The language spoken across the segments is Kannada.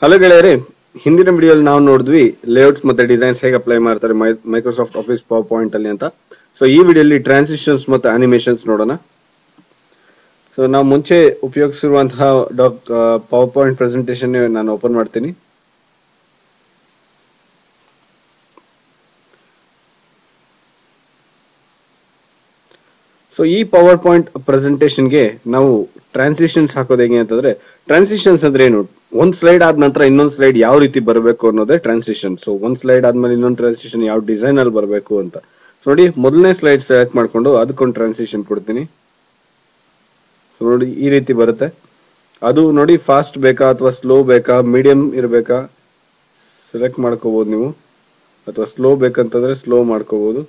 ಹಲೋ ಗೆಳೆಯರೇ, ಹಿಂದಿನ ವಿಡಿಯೋಲಿ ನಾವು ನೋಡಿದ್ವಿ ಲೇಔಟ್ಸ್ ಮತ್ತೆ ಡಿಸೈನ್ಸ್ ಹೇಗೆ ಅಪ್ಲೈ ಮಾಡ್ತಾರೆ ಮೈಕ್ರೋಸಾಫ್ಟ್ ಆಫೀಸ್ ಪವರ್ ಪಾಯಿಂಟ್ ಅಲ್ಲಿ ಅಂತ. ಸೊ ಈ ವಿಡಿಯೋಲಿ ಟ್ರಾನ್ಸಿಷನ್ಸ್ ಮತ್ತೆ ಅನಿಮೇಷನ್ಸ್ ನೋಡೋಣ. ಸೊ ನಾವು ಮುಂಚೆ ಉಪಯೋಗಿಸಿರುವಂತಹ ಪವರ್ ಪಾಯಿಂಟ್ ಪ್ರೆಸೆಂಟೇಷನ್ ನಾನು ಓಪನ್ ಮಾಡ್ತೀನಿ. ಸೊ ಈ ಪವರ್ ಪಾಯಿಂಟ್ ಪ್ರೆಸೆಂಟೇಷನ್ಗೆ ನಾವು ಟ್ರಾನ್ಸಿಷನ್ಸ್ ಹಾಕೋದು ಹೇಗೆ ಅಂತಂದ್ರೆ, ಟ್ರಾನ್ಸಿಷನ್ಸ್ ಅಂದ್ರೆ ಏನು, ಒಂದ್ ಸ್ಲೈಡ್ ಆದ ನಂತರ ಇನ್ನೊಂದು ಸ್ಲೈಡ್ ಯಾವ ರೀತಿ ಬರಬೇಕು ಅನ್ನೋದೇ ಟ್ರಾನ್ಸಿಷನ್. ಸೊ ಒಂದ್ ಸ್ಲೈಡ್ ಆದ್ಮೇಲೆ ಇನ್ನೊಂದು ಟ್ರಾನ್ಸಿಷನ್ ಯಾವ ಡಿಸೈನ್ ಅಲ್ಲಿ ಬರಬೇಕು ಅಂತ. ಸೊ ನೋಡಿ, ಮೊದಲನೇ ಸ್ಲೈಡ್ ಸೆಲೆಕ್ಟ್ ಮಾಡ್ಕೊಂಡು ಅದಕ್ಕೊಂದು ಟ್ರಾನ್ಸಿಷನ್ ಕೊಡ್ತೀನಿ. ಸೊ ನೋಡಿ, ಈ ರೀತಿ ಬರುತ್ತೆ. ಅದು ನೋಡಿ, ಫಾಸ್ಟ್ ಬೇಕಾ ಅಥವಾ ಸ್ಲೋ ಬೇಕಾ, ಮೀಡಿಯಂ ಇರಬೇಕಾ ಸೆಲೆಕ್ಟ್ ಮಾಡ್ಕೋಬಹುದು ನೀವು, ಅಥವಾ ಸ್ಲೋ ಬೇಕಂತಂದ್ರೆ ಸ್ಲೋ ಮಾಡ್ಕೋಬಹುದು.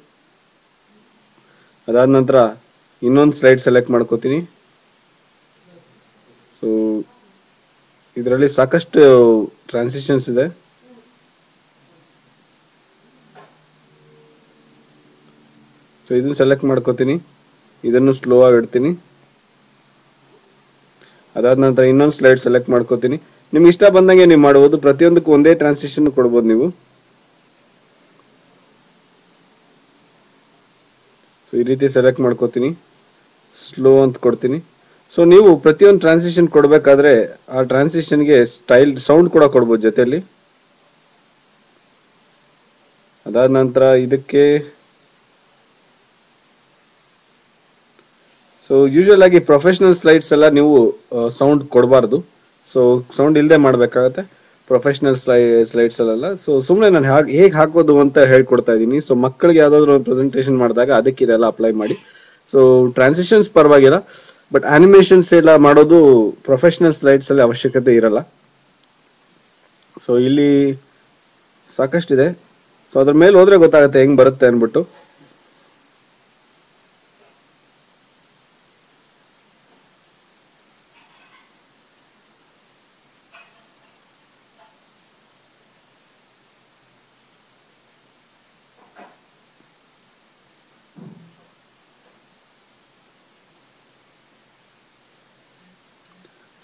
ಅದಾದ ನಂತರ ಇನ್ನೊಂದು ಸ್ಲೈಡ್ ಸೆಲೆಕ್ಟ್ ಮಾಡ್ಕೋತೀನಿ. ಸೊ ಇದರಲ್ಲಿ ಸಾಕಷ್ಟು ಟ್ರಾನ್ಸಿಷನ್ಸ್ ಇದೆ. ಸೊ ಇದನ್ನ ಸೆಲೆಕ್ಟ್ ಮಾಡ್ಕೋತೀನಿ, ಇದನ್ನು ಸ್ಲೋ ಆಗಿ ಇಡ್ತೀನಿ. ಅದಾದ ನಂತರ ಇನ್ನೊಂದು ಸ್ಲೈಡ್ ಸೆಲೆಕ್ಟ್ ಮಾಡ್ಕೋತೀನಿ. ನಿಮ್ಗೆ ಇಷ್ಟ ಬಂದಂಗೆ ನೀವು ಮಾಡಬಹುದು, ಪ್ರತಿಯೊಂದಕ್ಕೂ ಒಂದೇ ಟ್ರಾನ್ಸಿಷನ್ ಕೊಡ್ಬೋದು ನೀವು. ಸೊ ಈ ರೀತಿ ಸೆಲೆಕ್ಟ್ ಮಾಡ್ಕೋತೀನಿ, ಸ್ಲೋ ಅಂತ ಕೊಡ್ತೀನಿ. ಸೊ ನೀವು ಪ್ರತಿಯೊಂದು ಟ್ರಾನ್ಸಿಷನ್ ಕೊಡಬೇಕಾದ್ರೆ ಆ ಟ್ರಾನ್ಸಿಷನ್ಗೆ ಸ್ಟೈಲ್ ಸೌಂಡ್ ಕೂಡ ಕೊಡ್ಬೋದು ಜೊತೆಯಲ್ಲಿ. ಅದಾದ ನಂತರ ಇದಕ್ಕೆ ಸೊ ಯೂಶುವಲ್ ಆಗಿ ಪ್ರೊಫೆಷನಲ್ ಸ್ಲೈಡ್ಸ್ ಎಲ್ಲ ನೀವು ಸೌಂಡ್ ಕೊಡಬಾರ್ದು. ಸೊ ಸೌಂಡ್ ಇಲ್ಲದೆ ಮಾಡ್ಬೇಕಾಗತ್ತೆ ಪ್ರೊಫೆಷನಲ್ ಸ್ಲೈಡ್ಸ್ ಅಲ್ಲೆಲ್ಲ. ಸೊ ಸುಮ್ಮನೆ ನಾನು ಹೇಗೆ ಹಾಕೋದು ಅಂತ ಹೇಳ್ಕೊಡ್ತಾ ಇದ್ದೀನಿ. ಸೊ ಮಕ್ಕಳಿಗೆ ಯಾವ್ದಾದ್ರು ಒಂದು ಪ್ರೆಸೆಂಟೇಷನ್ ಮಾಡಿದಾಗ ಅದಕ್ಕೆ ಇದೆಲ್ಲ ಅಪ್ಲೈ ಮಾಡಿ. ಸೊ ಟ್ರಾನ್ಸಿಷನ್ಸ್ ಪರವಾಗಿಲ್ಲ, ಬಟ್ ಅನಿಮೇಷನ್ಸ್ ಎಲ್ಲ ಮಾಡೋದು ಪ್ರೊಫೆಷನಲ್ ಸ್ಲೈಡ್ಸ್ ಅಲ್ಲಿ ಅವಶ್ಯಕತೆ ಇರಲ್ಲ. ಸೊ ಇಲ್ಲಿ ಸಾಕಷ್ಟಿದೆ. ಸೊ ಅದ್ರ ಮೇಲೆ ಹೋದ್ರೆ ಗೊತ್ತಾಗುತ್ತೆ ಹೆಂಗ್ ಬರುತ್ತೆ ಅನ್ಬಿಟ್ಟು.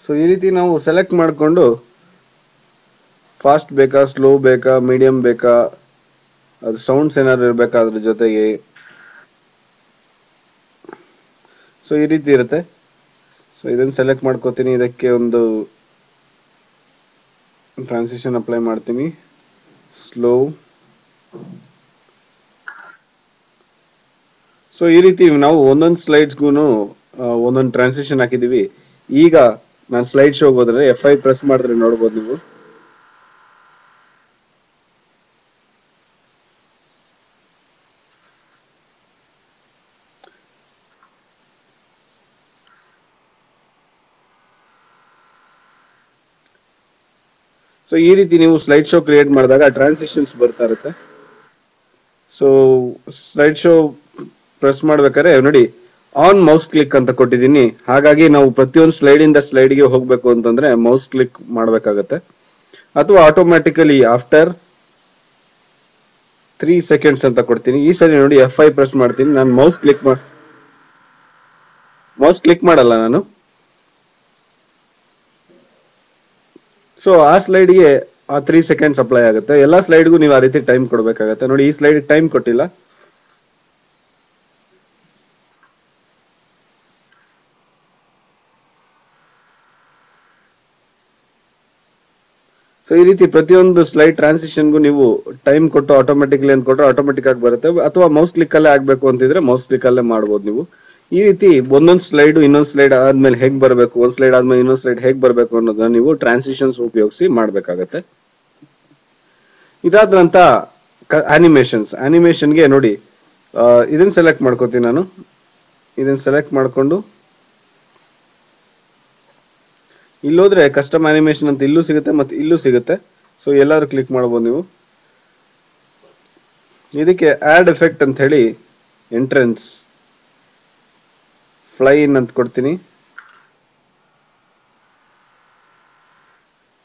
ಸೊ ಈ ರೀತಿ ನಾವು ಸೆಲೆಕ್ಟ್ ಮಾಡಿಕೊಂಡು ಫಾಸ್ಟ್ ಬೇಕಾ, ಸ್ಲೋ ಬೇಕಾ, ಮೀಡಿಯಂ ಬೇಕಾ, ಅದು ಸೌಂಡ್ಸ್ ಏನಾದ್ರು ಇರ್ಬೇಕಾ ಅದ್ರ ಜೊತೆಗೆ. ಸೊ ಈ ರೀತಿ ಇರುತ್ತೆ. ಸೊ ಇದನ್ನ ಸೆಲೆಕ್ಟ್ ಮಾಡ್ಕೋತೀನಿ, ಇದಕ್ಕೆ ಒಂದು ಟ್ರಾನ್ಸಿಷನ್ ಅಪ್ಲೈ ಮಾಡ್ತೀನಿ, ಸ್ಲೋ. ಸೊ ಈ ರೀತಿ ನಾವು ಒಂದೊಂದು ಸ್ಲೈಡ್ಸ್ಗೂ ಒಂದೊಂದು ಟ್ರಾನ್ಸಿಷನ್ ಹಾಕಿದೀವಿ. ಈಗ ನಾನು ಸ್ಲೈಡ್ ಶೋಗೆ ಹೋದ್ರೆ F5 ಪ್ರೆಸ್ ಮಾಡಿದ್ರೆ ನೋಡ್ಬೋದು ನೀವು. ಸೊ ಈ ರೀತಿ ನೀವು ಸ್ಲೈಡ್ ಶೋ ಕ್ರಿಯೇಟ್ ಮಾಡಿದಾಗ ಟ್ರಾನ್ಸಿಷನ್ಸ್ ಬರ್ತಾ ಇರುತ್ತೆ. ಸೊ ಸ್ಲೈಡ್ ಶೋ ಪ್ರೆಸ್ ಮಾಡ್ಬೇಕಾದ್ರೆ ನೋಡಿ, ಆನ್ ಮೌಸ್ ಕ್ಲಿಕ್ ಅಂತ ಕೊಟ್ಟಿದ್ದೀನಿ. ಹಾಗಾಗಿ ನಾವು ಪ್ರತಿಯೊಂದು ಸ್ಲೈಡ್ ಇಂದ ಸ್ಲೈಡ್ ಗೆ ಹೋಗ್ಬೇಕು ಅಂತಂದ್ರೆ ಮೌಸ್ ಕ್ಲಿಕ್ ಮಾಡ್ಬೇಕಾಗತ್ತೆ, ಅಥವಾ ಆಟೋಮ್ಯಾಟಿಕಲಿ ಆಫ್ಟರ್ 3 ಸೆಕೆಂಡ್ಸ್ ಅಂತ ಕೊಡ್ತೀನಿ. ಈ ಸರಿ ನೋಡಿ F5 ಪ್ರೆಸ್ ಮಾಡ್ತೀನಿ. ನಾನು ಮೌಸ್ ಕ್ಲಿಕ್ ಮಾಡಲ್ಲ ನಾನು. ಸೊ ಆ ಸ್ಲೈಡ್ಗೆ ಆ 3 ಸೆಕೆಂಡ್ಸ್ ಅಪ್ಲೈ ಆಗುತ್ತೆ. ಎಲ್ಲಾ ಸ್ಲೈಡ್ಗೂ ನೀವು ಆ ರೀತಿ ಟೈಮ್ ಕೊಡ್ಬೇಕಾಗತ್ತೆ. ನೋಡಿ, ಈ ಸ್ಲೈಡ್ ಟೈಮ್ ಕೊಟ್ಟಿಲ್ಲ. ಸೊ ಈ ರೀತಿ ಪ್ರತಿಯೊಂದು ಸ್ಲೈಡ್ ಟ್ರಾನ್ಸಿಷನ್ಗೂ ನೀವು ಟೈಮ್ ಕೊಟ್ಟು ಆಟೋಮೆಟಿಕ್ಲಿ ಅಂತ ಕೊಟ್ಟರೆ ಆಟೋಮೆಟಿಕ್ ಆಗಿ ಬರುತ್ತೆ, ಅಥವಾ ಮೌಸ್ ಕ್ಲಿಕ್ ಅಲ್ಲೇ ಆಗ್ಬೇಕು ಅಂತಿದ್ರೆ ಮೌಸ್ ಕ್ಲಿಕ್ ಅಲ್ಲೇ ಮಾಡ್ಬೋದು ನೀವು. ಈ ರೀತಿ ಒಂದೊಂದು ಸ್ಲೈಡ್ ಇನ್ನೊಂದು ಸ್ಲೈಡ್ ಆದ್ಮೇಲೆ ಹೇಗ್ ಬರಬೇಕು, ಒಂದ್ ಸ್ಲೈಡ್ ಆದ್ಮೇಲೆ ಇನ್ನೊಂದು ಸ್ಲೈಡ್ ಹೇಗ್ ಬರಬೇಕು ಅನ್ನೋದನ್ನ ನೀವು ಟ್ರಾನ್ಸಿಷನ್ಸ್ ಉಪಯೋಗಿಸಿ ಮಾಡ್ಬೇಕಾಗತ್ತೆ. ಇದಾದ ನಂತರ ಅನಿಮೇಷನ್ಗೆ ನೋಡಿ, ಇದನ್ನ ಸೆಲೆಕ್ಟ್ ಮಾಡ್ಕೋತೀನಿ ನಾನು. ಇದನ್ನ ಸೆಲೆಕ್ಟ್ ಮಾಡ್ಕೊಂಡು ಇಲ್ಲೋದ್ರೆ ಕಸ್ಟಮ್ ಅನಿಮೇಷನ್ ಅಂತ ಇಲ್ಲೂ ಸಿಗುತ್ತೆ ಮತ್ತೆ ಇಲ್ಲೂ ಸಿಗುತ್ತೆ. ಸೊ ಎಲ್ಲಾದ್ರೂ ಕ್ಲಿಕ್ ಮಾಡಬಹುದು ನೀವು. ಇದಕ್ಕೆ ಆಡ್ ಎಫೆಕ್ಟ್ ಅಂತ ಹೇಳಿ ಎಂಟ್ರೆನ್ಸ್ ಫ್ಲೈ ಇನ್ ಅಂತ ಕೊಡ್ತೀನಿ.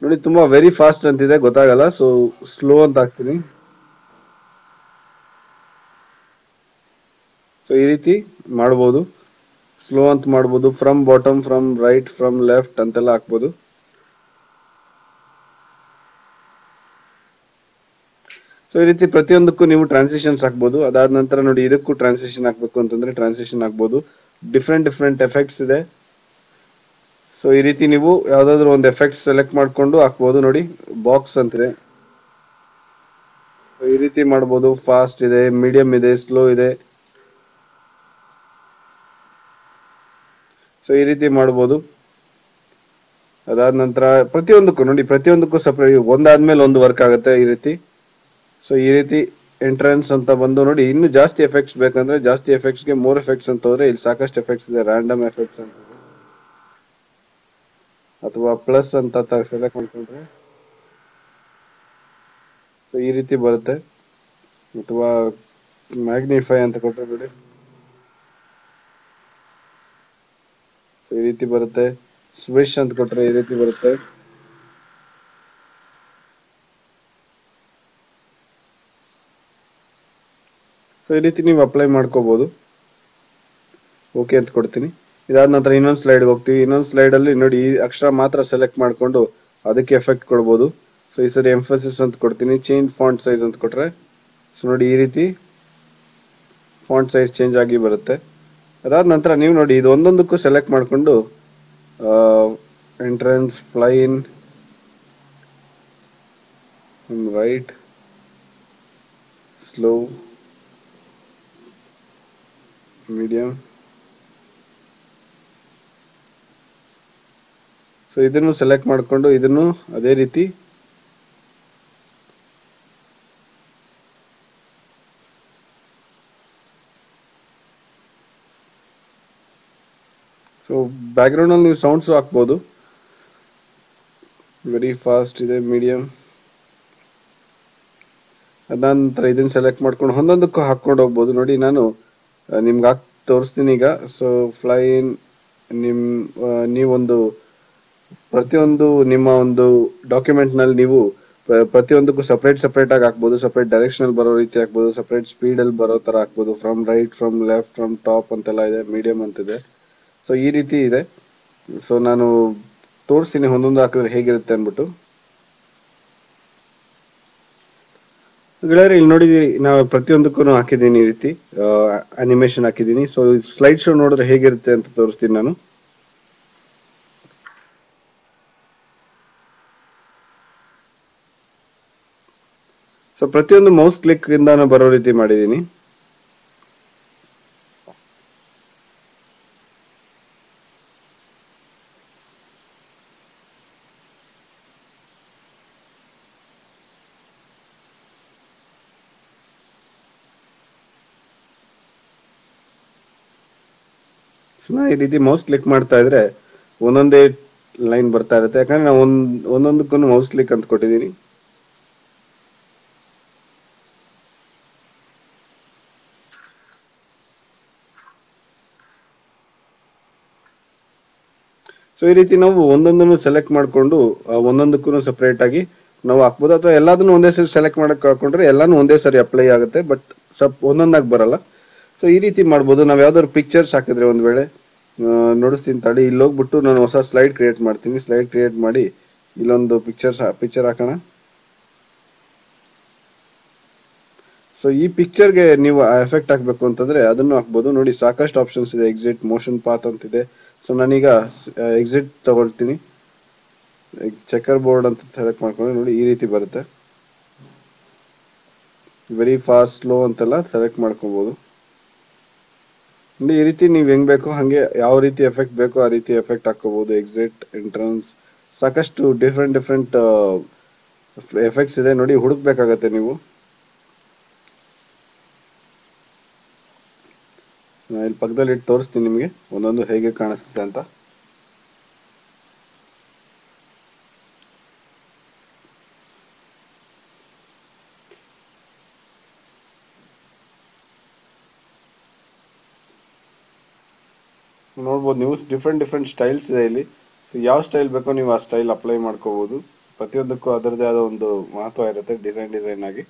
ನೋಡಿ, ತುಂಬಾ ವೆರಿ ಫಾಸ್ಟ್ ಅಂತಿದೆ, ಗೊತ್ತಾಗಲ್ಲ. ಸೊ ಸ್ಲೋ ಅಂತ ಹಾಕ್ತೀನಿ. ಸೊ ಈ ರೀತಿ ಮಾಡಬಹುದು, ಸ್ಲೋ ಅಂತ ಮಾಡಬಹುದು, from bottom, from right, from left ಅಂತೆಲ್ಲ ಹಾಕ್ಬೋದು. ಸೊ ಈ ರೀತಿ ಪ್ರತಿಯೊಂದಕ್ಕೂ ನೀವು ಟ್ರಾನ್ಸಿಷನ್ಸ್ ಹಾಕ್ಬೋದು. ಅದಾದ ನಂತರ ನೋಡಿ ಇದಕ್ಕೂ ಟ್ರಾನ್ಸಿಷನ್ ಹಾಕ್ಬೇಕು ಅಂತಂದ್ರೆ ಟ್ರಾನ್ಸಿಷನ್ ಹಾಕ್ಬೋದು. ಡಿಫ್ರೆಂಟ್ ಡಿಫ್ರೆಂಟ್ ಎಫೆಕ್ಟ್ಸ್ ಇದೆ. ಸೊ ಈ ರೀತಿ ನೀವು ಯಾವ್ದಾದ್ರು ಒಂದು ಎಫೆಕ್ಟ್ ಸೆಲೆಕ್ಟ್ ಮಾಡ್ಕೊಂಡು ಹಾಕ್ಬೋದು. ನೋಡಿ ಬಾಕ್ಸ್ ಅಂತಿದೆ. So, ಈ ರೀತಿ ಮಾಡ್ಬೋದು. ಫಾಸ್ಟ್ ಇದೆ, ಮೀಡಿಯಂ ಇದೆ, ಸ್ಲೋ ಇದೆ. ಸೊ ಈ ರೀತಿ ಮಾಡ್ಬೋದು. ಅದಾದ ನಂತರ ಪ್ರತಿಯೊಂದಕ್ಕೂ ನೋಡಿ, ಪ್ರತಿಯೊಂದಕ್ಕೂ ಸಪರೇಟ್ ಒಂದಾದ್ಮೇಲೆ ಒಂದು ವರ್ಕ್ ಆಗುತ್ತೆ ಈ ರೀತಿ. ಸೊ ಈ ರೀತಿ ಎಂಟ್ರೆನ್ಸ್ ಅಂತ ಬಂದು ನೋಡಿ, ಇನ್ನು ಜಾಸ್ತಿ ಎಫೆಕ್ಟ್ಸ್ ಬೇಕಂದ್ರೆ ಜಾಸ್ತಿ ಎಫೆಕ್ಟ್ಸ್ ಗೆ ಮೋರ್ ಎಫೆಕ್ಟ್ಸ್ ಅಂತ ಹೋದ್ರೆ ಇಲ್ಲಿ ಸಾಕಷ್ಟು ಎಫೆಕ್ಟ್ಸ್ ಇದೆ. ರ್ಯಾಂಡಮ್ ಎಫೆಕ್ಟ್ಸ್ ಅಂತ ಇದೆ. ಅಥವಾ ಪ್ಲಸ್ ಅಂತ ಸೆಲೆಕ್ಟ್ ಮಾಡ್ಕೊಂಡ್ರೆ ಸೊ ಈ ರೀತಿ ಬರುತ್ತೆ. ಅಥವಾ ಮ್ಯಾಗ್ನಿಫೈ ಅಂತ ಕೊಟ್ಟರೆ ನೋಡಿ, ಸೊ ಈ ರೀತಿ ಬರುತ್ತೆ. ಸ್ವಿಶ್ ಅಂತ ಕೊಟ್ರೆ ಈ ರೀತಿ ಬರುತ್ತೆ. ಸೊ ಈ ರೀತಿ ನೀವು ಅಪ್ಲೈ ಮಾಡ್ಕೋಬಹುದು. ಓಕೆ ಅಂತ ಕೊಡ್ತೀನಿ. ಇದಾದ ನಂತರ ಇನ್ನೊಂದು ಸ್ಲೈಡ್ ಹೋಗ್ತೀವಿ. ಇನ್ನೊಂದು ಸ್ಲೈಡ್ ಅಲ್ಲಿ ನೋಡಿ ಈ ಅಕ್ಷರ ಮಾತ್ರ ಸೆಲೆಕ್ಟ್ ಮಾಡ್ಕೊಂಡು ಅದಕ್ಕೆ ಎಫೆಕ್ಟ್ ಕೊಡ್ಬೋದು. ಸೊ ಈ ಸರಿ ಎಂಫಸಿಸ್ ಅಂತ ಕೊಡ್ತೀನಿ. ಚೇಂಜ್ ಫಾಂಟ್ ಸೈಜ್ ಅಂತ ಕೊಟ್ರೆ ಸೊ ನೋಡಿ ಈ ರೀತಿ ಫಾಂಟ್ ಸೈಜ್ ಚೇಂಜ್ ಆಗಿ ಬರುತ್ತೆ. ಅದಾದ ನಂತರ ನೀವು ನೋಡಿ ಇದು ಒಂದೊಂದಕ್ಕೂ ಸೆಲೆಕ್ಟ್ ಮಾಡ್ಕೊಂಡು entrance, ಫ್ಲೈನ್, right, slow, medium. So ಇದನ್ನು ಸೆಲೆಕ್ಟ್ ಮಾಡ್ಕೊಂಡು ಇದನ್ನು ಅದೇ ರೀತಿ ಸೊ ಬ್ಯಾಕ್ ಗ್ರೌಂಡ್ ಅಲ್ಲಿ ನೀವು ಸೌಂಡ್ಸ್ ಹಾಕ್ಬೋದು. ವೆರಿ ಫಾಸ್ಟ್ ಇದೆ, ಮೀಡಿಯಂ. ಅದಾದ ನಂತರ ಇದನ್ನ ಸೆಲೆಕ್ಟ್ ಮಾಡ್ಕೊಂಡು ಒಂದೊಂದಕ್ಕೂ ಹಾಕೊಂಡು ಹೋಗ್ಬೋದು. ನೋಡಿ ನಾನು ನಿಮ್ಗೆ ಹಾಕಿ ತೋರಿಸ್ತೀನಿ ಈಗ. ಸೊ ಫ್ಲೈನ್ ನಿಮ್ ನೀವೊಂದು ಪ್ರತಿಯೊಂದು ನಿಮ್ಮ ಒಂದು ಡಾಕ್ಯುಮೆಂಟ್ ನಲ್ಲಿ ನೀವು ಪ್ರತಿಯೊಂದಕ್ಕೂ ಸಪರೇಟ್ ಸಪರೇಟ್ ಆಗಿ ಹಾಕ್ಬೋದು. ಸಪರೇಟ್ ಡೈರೆಕ್ಷನಲ್ ಬರೋ ರೀತಿ ಹಾಕ್ಬೋದು. ಸಪರೇಟ್ ಸ್ಪೀಡ್ ಅಲ್ಲಿ ಬರೋ ತರ ಹಾಕ್ಬೋದು. From right, from left, from top ಅಂತೆಲ್ಲ ಇದೆ. ಮೀಡಿಯಂ ಅಂತಿದೆ. ಸೊ ಈ ರೀತಿ ಇದೆ. ಸೊ ನಾನು ತೋರಿಸ್ತೀನಿ ಒಂದೊಂದು ಹಾಕಿದ್ರೆ ಹೇಗಿರುತ್ತೆ ಅನ್ಬಿಟ್ಟು. ಗೆಳೆಯರೆ ಇಲ್ಲಿ ನೋಡಿದೀರಿ, ನಾವು ಪ್ರತಿಯೊಂದಕ್ಕೂ ಹಾಕಿದ್ದೀನಿ ಈ ರೀತಿ ಅನಿಮೇಷನ್ ಹಾಕಿದ್ದೀನಿ. ಸೊ ಸ್ಲೈಡ್ ಶೋ ನೋಡಿದ್ರೆ ಹೇಗಿರುತ್ತೆ ಅಂತ ತೋರಿಸ್ತೀನಿ ನಾನು. ಸೊ ಪ್ರತಿಯೊಂದು ಮೌಸ್ ಕ್ಲಿಕ್ ಇಂದಾನು ಬರೋ ರೀತಿ ಮಾಡಿದ್ದೀನಿ. ನಾ ಈ ರೀತಿ ಮೌಸ್ ಕ್ಲಿಕ್ ಮಾಡ್ತಾ ಇದ್ರೆ ಒಂದೊಂದೇ ಲೈನ್ ಬರ್ತಾ ಇರುತ್ತೆ. ಯಾಕಂದ್ರೆ ನಾವು ಒಂದೊಂದಕ್ಕೂ ಮೌಸ್ ಕ್ಲಿಕ್ ಅಂತ ಕೊಟ್ಟಿದ್ದೀನಿ. ಸೊ ಈ ರೀತಿ ನಾವು ಒಂದೊಂದನ್ನು ಸೆಲೆಕ್ಟ್ ಮಾಡ್ಕೊಂಡು ಒಂದೊಂದಕ್ಕೂ ಸಪರೇಟ್ ಆಗಿ ನಾವು ಹಾಕ್ಬೋದು. ಅಥವಾ ಎಲ್ಲದನ್ನು ಒಂದೇ ಸರಿ ಸೆಲೆಕ್ಟ್ ಮಾಡಕ್ ಹಾಕೊಂಡ್ರೆ ಎಲ್ಲಾನು ಒಂದೇ ಸರಿ ಅಪ್ಲೈ ಆಗುತ್ತೆ. ಬಟ್ ಒಂದೊಂದಾಗಿ ಬರಲ್ಲ. ಸೊ ಈ ರೀತಿ ಮಾಡ್ಬೋದು. ನಾವ್ ಯಾವ್ದಾದ್ರು ಪಿಕ್ಚರ್ಸ್ ಹಾಕಿದ್ರೆ ಒಂದ್ ವೇಳೆ ನೋಡಿಸ್ತೀನಿ ತಡಿ. ಇಲ್ಲಿ ಹೋಗ್ಬಿಟ್ಟು ನಾನು ಹೊಸ ಸ್ಲೈಡ್ ಕ್ರಿಯೇಟ್ ಮಾಡ್ತೀನಿ. ಸ್ಲೈಡ್ ಕ್ರಿಯೇಟ್ ಮಾಡಿ ಇಲ್ಲೊಂದು ಪಿಕ್ಚರ್ ಹಾಕೋಣ. ಸೊ ಈ ಪಿಕ್ಚರ್ಗೆ ನೀವು ಎಫೆಕ್ಟ್ ಹಾಕ್ಬೇಕು ಅಂತಂದ್ರೆ ಅದನ್ನು ಹಾಕ್ಬೋದು. ನೋಡಿ ಸಾಕಷ್ಟು ಆಪ್ಷನ್ಸ್ ಇದೆ. ಎಕ್ಸಿಟ್, ಮೋಷನ್ ಪಾತ್ ಅಂತಿದೆ. ಸೊ ನಾನೀಗ ಎಕ್ಸಿಟ್ ತಗೊಳ್ತೀನಿ. ಚೆಕರ್ ಬೋರ್ಡ್ ಅಂತ ಸೆಲೆಕ್ಟ್ ಮಾಡ್ಕೊಂಡು ನೋಡಿ ಈ ರೀತಿ ಬರುತ್ತೆ. ವೆರಿ ಫಾಸ್ಟ್, ಸ್ಲೋ ಅಂತೆಲ್ಲ ಸೆಲೆಕ್ಟ್ ಮಾಡ್ಕೋಬಹುದು. ಈ ರೀತಿ ನೀವು ಹೆಂಗ್ ಬೇಕೋ ಹಂಗೆ ಯಾವ ರೀತಿ ಎಫೆಕ್ಟ್ ಬೇಕೋ ಆ ರೀತಿ ಎಫೆಕ್ಟ್ ಹಾಕೋಬಹುದು. ಎಕ್ಸಿಟ್, ಎಂಟ್ರನ್ಸ್, ಸಾಕಷ್ಟು ಡಿಫ್ರೆಂಟ್ ಡಿಫ್ರೆಂಟ್ ಎಫೆಕ್ಟ್ಸ್ ಇದೆ. ನೋಡಿ ಹುಡುಕ್ಬೇಕಾಗತ್ತೆ ನೀವು. ಇಲ್ಲಿ ಪಕ್ಕದಲ್ಲಿ ಇಟ್ಟು ತೋರಿಸ್ತೀನಿ ನಿಮಗೆ ಒಂದೊಂದು ಹೇಗೆ ಕಾಣಿಸುತ್ತೆ ಅಂತ. ನೋಡ್ಬೋದು ನೀವು ಡಿಫ್ರೆಂಟ್ ಡಿಫ್ರೆಂಟ್ ಸ್ಟೈಲ್ಸ್ ಇದೆ ಇಲ್ಲಿ. ಸೊ ಯಾವ ಸ್ಟೈಲ್ ಬೇಕೋ ನೀವು ಆ ಸ್ಟೈಲ್ ಅಪ್ಲೈ ಮಾಡ್ಕೋಬಹುದು. ಪ್ರತಿಯೊಂದಕ್ಕೂ ಅದರದೇ ಆದ ಒಂದು ಮಹತ್ವ ಇರುತ್ತೆ ಡಿಸೈನ್ ಆಗಿ.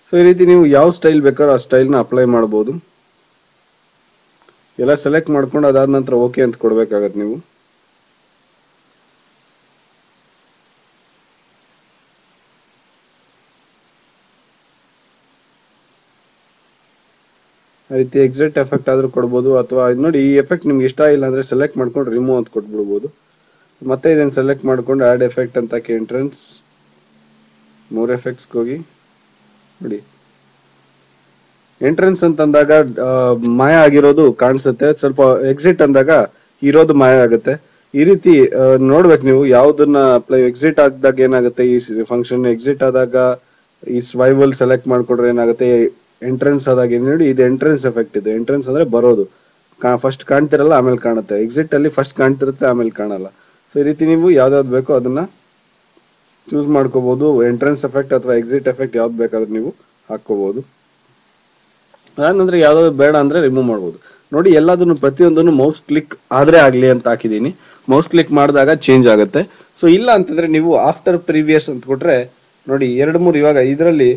ಸೊ ಈ ರೀತಿ ನೀವು ಯಾವ ಸ್ಟೈಲ್ ಬೇಕಾದ್ರೂ ಆ ಸ್ಟೈಲ್ ನ ಅಪ್ಲೈ ಮಾಡಬಹುದು. ಎಲ್ಲ ಸೆಲೆಕ್ಟ್ ಮಾಡ್ಕೊಂಡು ಅದಾದ ನಂತರ ಓಕೆ ಅಂತ ಕೊಡ್ಬೇಕಾಗತ್ತೆ ನೀವು. ಆ ರೀತಿ ಎಕ್ಸಿಟ್ ಎಫೆಕ್ಟ್ ಆದ್ರೂ ಕೊಡ್ಬೋದು, ಅಥವಾ ನೋಡಿ ಈ ಎಫೆಕ್ಟ್ ನಿಮ್ಗೆ ಇಷ್ಟ ಇಲ್ಲ ಅಂದ್ರೆ ಸೆಲೆಕ್ಟ್ ಮಾಡ್ಕೊಂಡು ರಿಮೂವ್ ಅಂತ ಕೊಟ್ಬಿಡ್ಬೋದು. ಮತ್ತೆ ಇದನ್ನ ಸೆಲೆಕ್ಟ್ ಮಾಡ್ಕೊಂಡು ಆಡ್ ಎಫೆಕ್ಟ್ ಅಂತ ಎಂಟ್ರೆನ್ಸ್ ಮೋರ್ ಎಫೆಕ್ಟ್ಸ್ ಹೋಗಿ ನೋಡಿ ಎಂಟ್ರೆನ್ಸ್ ಅಂತ ಅಂದಾಗ ಮಾಯ ಆಗಿರೋದು ಕಾಣಿಸುತ್ತೆ, ಸ್ವಲ್ಪ ಎಕ್ಸಿಟ್ ಅಂದಾಗ ಇರೋದು ಮಾಯ ಆಗುತ್ತೆ. ಈ ರೀತಿ ನೋಡ್ಬೇಕು ನೀವು ಯಾವ್ದನ್ನ ಎಕ್ಸಿಟ್ ಆದಾಗ ಏನಾಗುತ್ತೆ ಈ ಫಂಕ್ಷನ್, ಎಕ್ಸಿಟ್ ಆದಾಗ ಈ ಸ್ವೈವಲ್ ಸೆಲೆಕ್ಟ್ ಮಾಡ್ಕೊಂಡ್ರೆ ಏನಾಗುತ್ತೆ, ಎಂಟ್ರೆನ್ಸ್ ಆದಾಗ ನೋಡಿ ಇದು ಎಂಟ್ರೆನ್ಸ್ ಎಫೆಕ್ಟ್ ಇದೆ. ಎಂಟ್ರೆನ್ಸ್ ಅಂದ್ರೆ ಬರೋದು, ಫಸ್ಟ್ ಕಾಣ್ತಿರಲ್ಲ ಆಮೇಲೆ ಕಾಣುತ್ತೆ. ಎಕ್ಸಿಟ್ ಅಲ್ಲಿ ಫಸ್ಟ್ ಕಾಣ್ತಿರುತ್ತೆ ಆಮೇಲೆ ಕಾಣಲ್ಲ. ಸೊ ಈ ರೀತಿ ನೀವು ಯಾವ್ದಾವ್ದು ಬೇಕೋ ಅದನ್ನ ಚೂಸ್ ಮಾಡ್ಕೋಬಹುದು. ಎಂಟ್ರೆನ್ಸ್ ಎಫೆಕ್ಟ್ ಅಥವಾ ಎಕ್ಸಿಟ್ ಎಫೆಕ್ಟ್ ಯಾವ್ದು ಬೇಕಾದ್ರೂ ನೀವು ಹಾಕೋಬಹುದು. ಅದಾದ್ನಂದ್ರೆ ಯಾವ್ದಾದ್ರು ಬೇಡ ಅಂದ್ರೆ ರಿಮೂವ್ ಮಾಡ್ಬೋದು. ನೋಡಿ ಎಲ್ಲದನ್ನು ಪ್ರತಿಯೊಂದನ್ನು ಮೌಸ್ ಕ್ಲಿಕ್ ಆದ್ರೆ ಆಗ್ಲಿ ಅಂತ ಹಾಕಿದೀನಿ. ಮೌಸ್ ಕ್ಲಿಕ್ ಮಾಡಿದಾಗ ಚೇಂಜ್ ಆಗುತ್ತೆ. ಸೊ ಇಲ್ಲ ಅಂತಂದ್ರೆ ನೀವು ಆಫ್ಟರ್ ಪ್ರೀವಿಯಸ್ ಅಂತ ಕೊಟ್ರೆ ನೋಡಿ 2-3 ಇವಾಗ ಇದರಲ್ಲಿ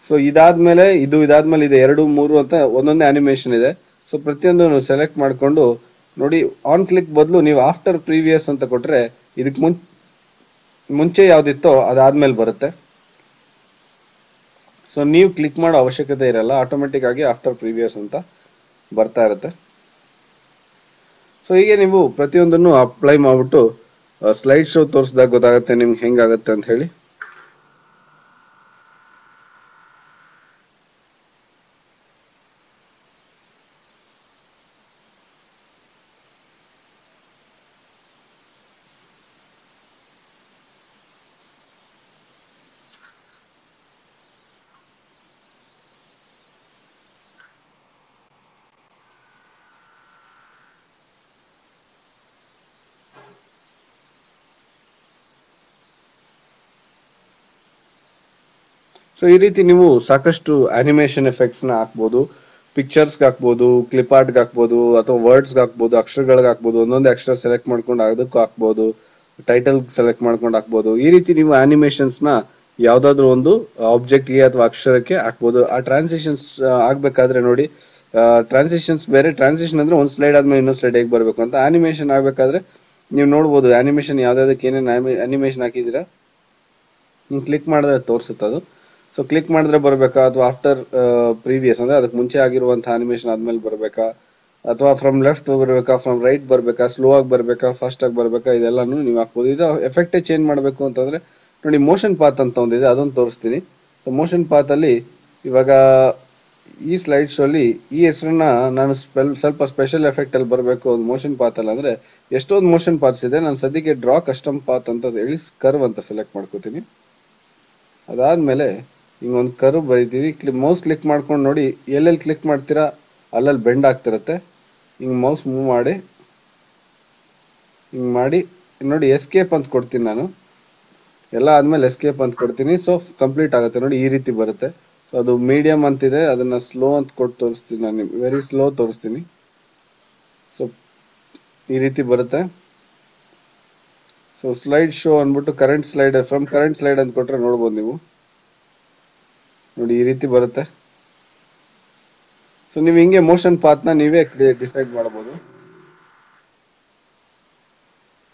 ಸೊ ಇದಾದ್ಮೇಲೆ ಇದು ಇದಾದ್ಮೇಲೆ ಇದೆ 2-3 ಅಂತ ಒಂದೊಂದೇ ಅನಿಮೇಷನ್ ಇದೆ. ಸೊ ಪ್ರತಿಯೊಂದು ಸೆಲೆಕ್ಟ್ ಮಾಡ್ಕೊಂಡು ನೋಡಿ ಆನ್ ಕ್ಲಿಕ್ ಬದಲು ನೀವು ಆಫ್ಟರ್ ಪ್ರೀವಿಯಸ್ ಅಂತ ಕೊಟ್ರೆ ಇದಕ್ ಮುಂಚೆ ಯಾವ್ದಿತ್ತೋ ಅದಾದ್ಮೇಲೆ ಬರುತ್ತೆ. ಸೊ ನೀವು ಕ್ಲಿಕ್ ಮಾಡೋ ಅವಶ್ಯಕತೆ ಇರಲ್ಲ, ಆಟೋಮೆಟಿಕ್ ಆಗಿ ಆಫ್ಟರ್ ಪ್ರೀವಿಯಸ್ ಅಂತ ಬರ್ತಾ ಇರುತ್ತೆ. ಸೊ ಹೀಗೆ ನೀವು ಪ್ರತಿಯೊಂದನ್ನು ಅಪ್ಲೈ ಮಾಡ್ಬಿಟ್ಟು ಸ್ಲೈಡ್ ಶೋ ತೋರಿಸಿದಾಗ ಗೊತ್ತಾಗುತ್ತೆ ನಿಮ್ಗೆ ಹೆಂಗಾಗತ್ತೆ ಅಂತ ಹೇಳಿ. ಸೊ ಈ ರೀತಿ ನೀವು ಸಾಕಷ್ಟು ಅನಿಮೇಷನ್ ಎಫೆಕ್ಟ್ಸ್ ನ ಹಾಕ್ಬೋದು. ಪಿಕ್ಚರ್ಸ್ ಹಾಕ್ಬೋದು, ಕ್ಲಿಪ್ ಆರ್ಟ್ ಹಾಕ್ಬೋದು, ಅಥವಾ ವರ್ಡ್ಸ್ ಹಾಕ್ಬೋದು, ಅಕ್ಷರಗಳಿಗೆ ಹಾಕ್ಬೋದು. ಒಂದೊಂದೇ ಅಕ್ಷರ ಸೆಲೆಕ್ಟ್ ಮಾಡ್ಕೊಂಡು ಅದಕ್ಕೂ ಹಾಕ್ಬೋದು, ಟೈಟಲ್ ಸೆಲೆಕ್ಟ್ ಮಾಡ್ಕೊಂಡು ಹಾಕ್ಬೋದು. ಈ ರೀತಿ ನೀವು ಅನಿಮೇಷನ್ಸ್ ನ ಯಾವ್ದಾದ್ರು ಒಂದು ಆಬ್ಜೆಕ್ಟ್ ಗೆ ಅಥವಾ ಅಕ್ಷರಕ್ಕೆ ಹಾಕ್ಬೋದು. ಆ ಟ್ರಾನ್ಸಿಷನ್ಸ್ ಆಗ್ಬೇಕಾದ್ರೆ ನೋಡಿ ಟ್ರಾನ್ಸಿಷನ್ಸ್ ಬೇರೆ. ಟ್ರಾನ್ಸಿಷನ್ ಅಂದ್ರೆ ಒಂದ್ ಸ್ಲೈಡ್ ಆದ್ಮೇಲೆ ಇನ್ನೊಂದ್ ಸ್ಲೈಡ್ ಹೇಗೆ ಬರ್ಬೇಕು ಅಂತ. ಅನಿಮೇಷನ್ ಆಗ್ಬೇಕಾದ್ರೆ ನೀವು ನೋಡ್ಬೋದು ಅನಿಮೇಷನ್ ಯಾವ್ದಾದಕ್ಕೆ ಏನೇನು ಅನಿಮೇಷನ್ ಹಾಕಿದೀರಾ ನೀವು ಕ್ಲಿಕ್ ಮಾಡಿದ್ರೆ ತೋರಿಸುತ್ತೆ ಅದು. ಸೊ ಕ್ಲಿಕ್ ಮಾಡಿದ್ರೆ ಬರ್ಬೇಕಾ, ಅಥವಾ ಆಫ್ಟರ್ ಪ್ರೀವಿಯಸ್ ಅಂದ್ರೆ ಅದಕ್ಕೆ ಮುಂಚೆ ಆಗಿರುವಂತಹ ಅನಿಮೇಷನ್ ಆದ್ಮೇಲೆ ಬರ್ಬೇಕಾ, ಅಥವಾ ಫ್ರಮ್ ಲೆಫ್ಟ್ ಬರ್ಬೇಕಾ, ಫ್ರಮ್ ರೈಟ್ ಬರ್ಬೇಕಾ, ಸ್ಲೋ ಆಗಿ ಬರ್ಬೇಕಾ, ಫಾಸ್ಟ್ ಆಗಿ ಬರ್ಬೇಕಾ, ಇದೆಲ್ಲಾನು ನೀವು ಹಾಕ್ಬೋದು. ಇದು ಎಫೆಕ್ಟ್ ಚೇಂಜ್ ಮಾಡಬೇಕು ಅಂತಂದ್ರೆ ನೋಡಿ ಮೋಷನ್ ಪಾತ್ ಅಂತ ಒಂದಿದೆ, ಅದೊಂದು ತೋರಿಸ್ತೀನಿ. ಸೊ ಮೋಷನ್ ಪಾತ್ ಅಲ್ಲಿ ಇವಾಗ ಈ ಸ್ಲೈಡ್ ಶೋ ಅಲ್ಲಿ ಈ ಹೆಸರನ್ನ ನಾನು ಸ್ವಲ್ಪ ಸ್ಪೆಷಲ್ ಎಫೆಕ್ಟ್ ಅಲ್ಲಿ ಬರಬೇಕು ಒಂದು ಮೋಷನ್ ಪಾತ್ ಅಲ್ಲಿ ಅಂದ್ರೆ ಎಷ್ಟೊಂದು ಮೋಷನ್ ಪಾತ್ಸ್ ಇದೆ. ನಾನು ಸದ್ಯಕ್ಕೆ ಡ್ರಾ ಕಸ್ಟಮ್ ಪಾತ್ ಅಂತ ಹೇಳಿ ಕರ್ವ್ ಅಂತ ಸೆಲೆಕ್ಟ್ ಮಾಡ್ಕೋತೀನಿ. ಅದಾದ್ಮೇಲೆ ಹಿಂಗೊಂದು ಕರ್ವ್ ಬರೀತೀವಿ. ಮೌಸ್ ಕ್ಲಿಕ್ ಮಾಡ್ಕೊಂಡು ನೋಡಿ ಎಲ್ಲೆಲ್ಲಿ ಕ್ಲಿಕ್ ಮಾಡ್ತೀರಾ ಅಲ್ಲಲ್ಲಿ ಬೆಂಡ್ ಆಗ್ತಿರತ್ತೆ. ಹಿಂಗ್ ಮೌಸ್ ಮೂವ್ ಮಾಡಿ ಹಿಂಗ್ ಮಾಡಿ ನೋಡಿ ಎಸ್ಕೇಪ್ ಅಂತ ಕೊಡ್ತೀನಿ ನಾನು. ಎಲ್ಲ ಆದ್ಮೇಲೆ ಎಸ್ಕೇಪ್ ಅಂತ ಕೊಡ್ತೀನಿ. ಸೊ ಕಂಪ್ಲೀಟ್ ಆಗುತ್ತೆ ನೋಡಿ ಈ ರೀತಿ ಬರುತ್ತೆ. ಸೊ ಅದು ಮೀಡಿಯಂ ಅಂತಿದೆ, ಅದನ್ನ ಸ್ಲೋ ಅಂತ ಕೊಟ್ಟು ತೋರಿಸ್ತೀನಿ ನಾನು, ವೆರಿ ಸ್ಲೋ ತೋರಿಸ್ತೀನಿ. ಸೊ ಈ ರೀತಿ ಬರುತ್ತೆ. ಸೊ ಸ್ಲೈಡ್ ಶೋ ಅಂದ್ಬಿಟ್ಟು current slide, from current slide ಅಂತ ಕೊಟ್ರೆ ನೋಡ್ಬೋದು ನೀವು ನೋಡಿ ಈ ರೀತಿ ಬರುತ್ತೆ. ಸೊ ನೀವು ಹಿಂಗೆ ಮೋಷನ್ ಪಾತ್ ನ ನೀವೇ ಡಿಸೈಡ್ ಮಾಡಬಹುದು.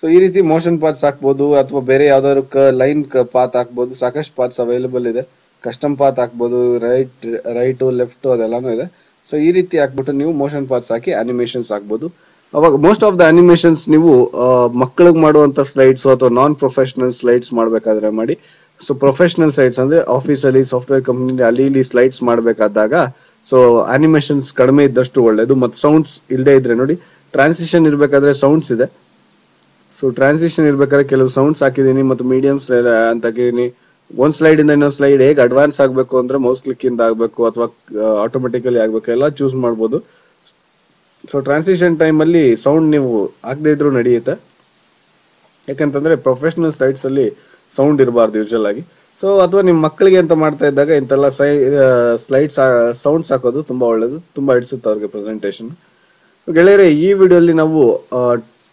ಸೊ ಈ ರೀತಿ ಮೋಷನ್ ಪಾತ್ಸ್ ಹಾಕ್ಬೋದು, ಅಥವಾ ಬೇರೆ ಯಾವ್ದಾದ್ರು ಲೈನ್ ಪಾತ್ ಹಾಕ್ಬೋದು. ಸಾಕಷ್ಟು ಪಾತ್ಸ್ ಅವೈಲೇಬಲ್ ಇದೆ. ಕಸ್ಟಮ್ ಪಾತ್ ಹಾಕ್ಬೋದು, ರೈಟ್ ಲೆಫ್ಟ್ ಅದೆಲ್ಲಾನು ಇದೆ. ಸೊ ಈ ರೀತಿ ಹಾಕ್ಬಿಟ್ಟು ನೀವು ಮೋಷನ್ ಪಾತ್ಸ್ ಹಾಕಿ ಅನಿಮೇಷನ್ಸ್ ಹಾಕ್ಬೋದು. ಅವಾಗ ಮೋಸ್ಟ್ ಆಫ್ ದ ಅನಿಮೇಷನ್ಸ್ ನೀವು ಮಕ್ಕಳಿಗೆ ಮಾಡುವಂತ ಸ್ಲೈಡ್ಸ್ ಅಥವಾ ನಾನ್ ಪ್ರೊಫೆಷನಲ್ ಸ್ಲೈಡ್ಸ್ ಮಾಡ್ಬೇಕಾದ್ರೆ ಮಾಡಿ. ಸೊ ಪ್ರೊಫೆಷನಲ್ ಸ್ಲೈಡ್ಸ್ ಅಂದ್ರೆ ಆಫೀಸ್ ಅಲ್ಲಿ, ಸಾಫ್ಟ್ವೇರ್ ಕಂಪನಿ ಅಲ್ಲಿ ಇಲ್ಲಿ ಸ್ಲೈಡ್ಸ್ ಮಾಡ್ಬೇಕಾದಾಗ ಸೊ ಅನಿಮೇಷನ್ಸ್ ಕಡಿಮೆ ಇದ್ದಷ್ಟು ಒಳ್ಳೇದು. ಮತ್ತೆ ಸೌಂಡ್ಸ್ ಇಲ್ಲದೆ ಇದ್ರೆ ನೋಡಿ ಟ್ರಾನ್ಸಿಷನ್ ಇರ್ಬೇಕಾದ್ರೆ ಸೌಂಡ್ಸ್ ಇದೆ. ಸೊ ಟ್ರಾನ್ಸಿಷನ್ ಇರ್ಬೇಕಾದ್ರೆ ಕೆಲವು ಸೌಂಡ್ಸ್ ಹಾಕಿದೀನಿ, ಮತ್ತು ಮೀಡಿಯಂ ಅಂತ ಹಾಕಿದೀನಿ. ಒಂದ್ ಸ್ಲೈಡ್ ಇಂದ ಇನ್ನೊಂದ್ ಸ್ಲೈಡ್ ಹೇಗೆ ಅಡ್ವಾನ್ಸ್ ಆಗ್ಬೇಕು ಅಂದ್ರೆ ಮೌಸ್ ಕ್ಲಿಕ್ ಇಂದ ಆಗ್ಬೇಕು ಅಥವಾ ಆಟೋಮೆಟಿಕಲಿ ಆಗ್ಬೇಕು, ಎಲ್ಲ ಚೂಸ್ ಮಾಡ್ಬೋದು. ಸೊ ಟ್ರಾನ್ಸಿಷನ್ ಟೈಮ್ ಅಲ್ಲಿ ಸೌಂಡ್ ನೀವು ಹಾಕದೇ ಇದ್ರೂ ನಡೆಯುತ್ತೆ. ಯಾಕಂತಂದ್ರೆ ಪ್ರೊಫೆಷನಲ್ ಸ್ಲೈಡ್ಸ್ ಅಲ್ಲಿ ಸೌಂಡ್ ಇರಬಾರ್ದು ಯೂಶಲ್ ಆಗಿ. ಸೊ ಅಥವಾ ನಿಮ್ ಮಕ್ಕಳಿಗೆ ಅಂತ ಮಾಡ್ತಾ ಇದ್ದಾಗ ಇಂತೆಲ್ಲ ಸ್ಲೈಡ್ಸ್ ಸೌಂಡ್ಸ್ ಹಾಕೋದು ತುಂಬಾ ಒಳ್ಳೇದು, ತುಂಬಾ ಇಡಿಸುತ್ತೆ ಅವ್ರಿಗೆ ಪ್ರೆಸೆಂಟೇಶನ್. ಗೆಳೆಯರೆ, ಈ ವಿಡಿಯೋಲಿ ನಾವು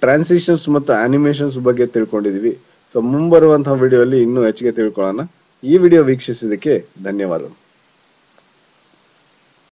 ಟ್ರಾನ್ಸಿಷನ್ಸ್ ಮತ್ತು ಅನಿಮೇಷನ್ಸ್ ಬಗ್ಗೆ ತಿಳ್ಕೊಂಡಿದೀವಿ. ಸೊ ಮುಂಬರುವಂತಹ ವಿಡಿಯೋಲಿ ಇನ್ನೂ ಹೆಚ್ಚಿಗೆ ತಿಳ್ಕೊಳ್ಳೋಣ. ಈ ವಿಡಿಯೋ ವೀಕ್ಷಿಸಿದ್ದಕ್ಕೆ ಧನ್ಯವಾದಗಳು.